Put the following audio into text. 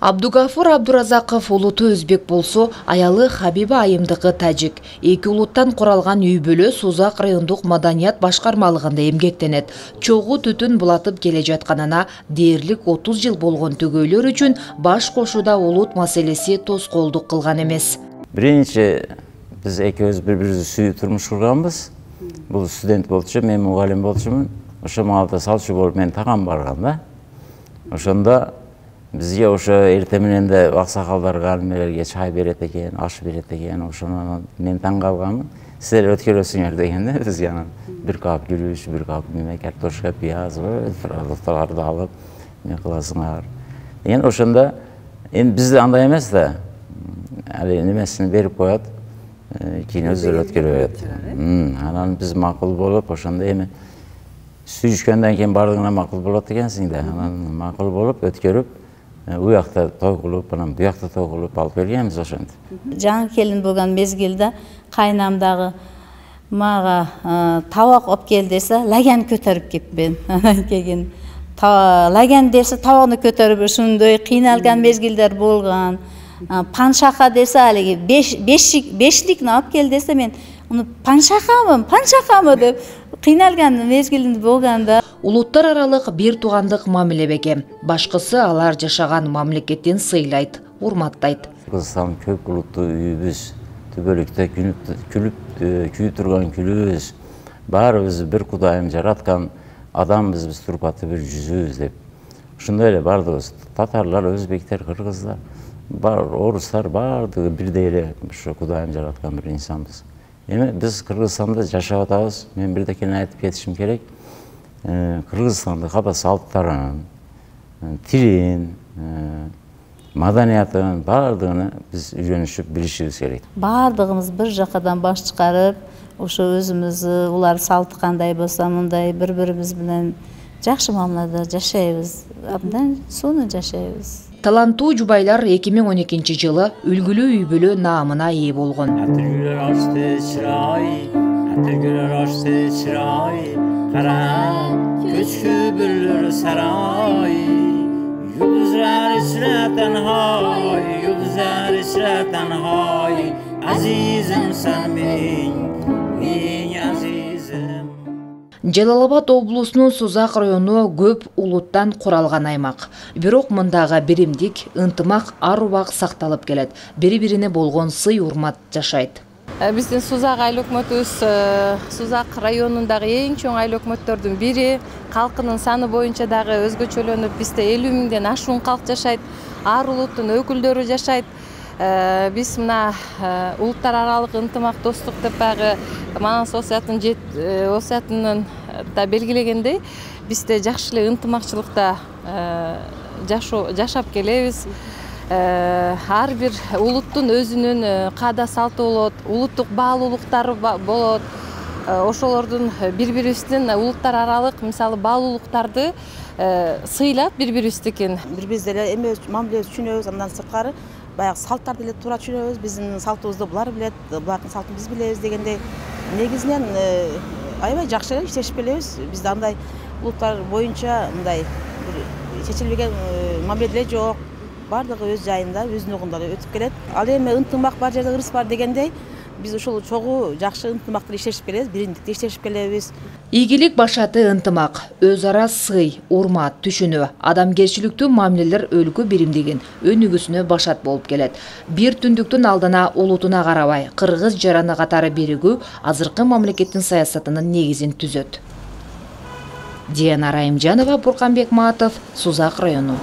Абдугафур Абдуразаков улуты өзбек болсо, аялы Хабиба айымдыкы тажик. Эки улуттан куралган үй-бүлө Сузак райондук маданият башкармалыгында эмгектенет. Чогуу түтүн булатып келе жатканына дээрлик 30 жыл болгон төгөйлөр үчүн баш кошууда улут маселеси тоскоолдук кылган эмес. Биринчи биз экөөбүз бири-бирибизди сүйүп турмуш курганбыз. Бул студент болчу, мен мугалим болчумун. Ошо маалда салчу болуп мен тагам барган да. Ошондо бизге ошо эртең менен да аксакалдарга, алимелерге чай берет экен, аш берет экен. Ошону мен таң калганмын. Силер өткөрөсүңөр деген да бизге анан бир кап жүрүш, бир кап неме картошка, пияз, продукттарды алып, не кыласыңар. Деген ошондо эми бизде андай эмес да. Али немесин берип коет, кийин өздөрү өткөрөт. Анан биз макул болуп, ошондо эми сүйүшкөндөн кийин бардыгына макул болот экенсиң да. Анан макул болуп, өткөрүп, уякта той кылып, анан буякта той кылып алып келгенбиз ошентип. Жаңы келин болгон мезгилде кайнам дагы мага табак алып кел десе, лаган көтөрүп кеппин. Анан кийин лаган десе, табагын көтөрүп ушундай кыйналган мезгилдер болгон. Паншака десе, алиги бешликни алып кел десе, мен уну паншакамы деп кыйналган мезгилинде болгондо. Улуттар аралык бир туугандык мамиле беке. Башкысы алар жашаган мамлекеттин сыйлайт, урматтайт. Кыргызстан көп улуттуу үйүбүз, түбөлүктө күйүп турган күлүбүз, баарыбыз бир Кудайым жараткан адамбыз, биз турпаты бир жүзүбүз деп. Ушундай эле бардыгыбыз, татарлар, өзбектер, кыргыздар, орустар бардыгы бирдей эле ушу Кудайым жараткан бир инсанбыз. Эми биз Кыргызстанда жашап атабыз. Мен бирдекени айтып кетишим керек. Кыргызстандын када салттарын, тилин, маданиятын бардыгын биз үйрөнүшүп билишибиз керек. Бардыгыбыз бир жакадан баш чыгарып, ошо өзүбүз улар салты кандай болсо, мындай бири-бирибиз менен жакшы мамилада жашайбыз. Абдан сонун жашайбыз. Таланттуу жубайлар 2012 жылы үлгүлүү үй-бүлө наамына ээ болгон. Жалал-Абад облусунун Сузак району көп улуттан куралган аймак. Бирок мындагы биримдик, ынтымак ар убак сакталып келет. Бири-бирине болгон сый урмат жашайт. Биздин Сузак айыл өкмөтүбүз Сузак районундагы эң чоң айыл өкмөттөрдүн бири. Калкынын саны боюнча дагы өзгөчөлөнүп, бизде 50 миңден ашуун калк жашайт. Ар улуттун өкүлдөрү жашайт. Биз мына улуттар аралык ынтымак достук деп багы Манас осуятынын да белгилегендей, бизде жакшы эле ынтымакчылыкта жашап келебиз. Ар бир улуттун өзүнүн каада салты болот, улуттук баалуулуктары болот. Ошолордун бири-бирибиздин улуттар аралык, мисалы, баалуулуктарды сыйлап бири-бирибиздикин. Бири-бирибизди эле эме мамиле түшүнөбүз, андан сырткары баягы салттарды эле туура түшүнөбүз. Биздин салтыбызды булар билет, булардын салтын биз билебиз дегендей. Негизинен аябай жакшы эле иштешип келебиз. Бизде андай улуттар боюнча мындай бир чечилбеген мамиле жок. Бардыгы өз жайында, өзүнүн угунда өтүп келет. Ал эми ынтымак бар жерде ырыс бар дегендей, биз ушул чогуу жакшы ынтымакта иштешип келебиз, бириндикте иштешип келебиз. Ийгилик башаты ынтымак, өз ара сый, урмат, түшүнүү, адамгерчиликтүү мамилелер өлкө биримдигин өнүгүүсүнө башат болуп келет. Бир түндүктүн алдына улутуна карабай, кыргыз жараны катары биригүү азыркы мамлекеттин саясатынын негизин түзөт. Диана Райымжанова, Бурканбек Маатов, Сузак району.